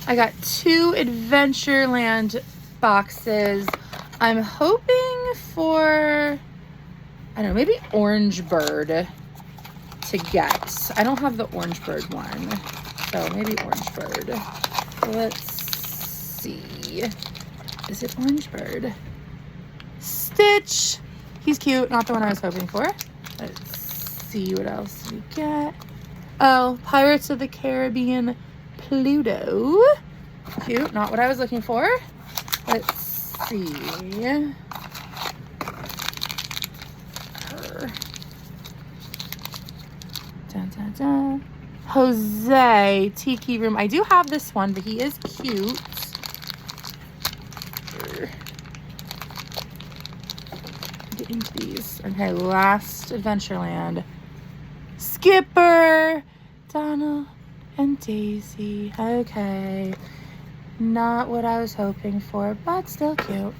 I got 2 Adventureland boxes. I'm hoping for, I don't know, maybe Orange Bird to get. I don't have the Orange Bird one, so maybe Orange Bird. Let's see. Is it Orange Bird? Stitch. He's cute. Not the one I was hoping for. Let's see what else we get. Oh, Pirates of the Caribbean Pluto. Cute. Not what I was looking for. Let's see. Dun, dun, dun. Jose Tiki Room. I do have this one, but he is cute. Get into these. Okay, last Adventureland. Skipper, Donald, and Daisy. Okay. Not what I was hoping for, but still cute.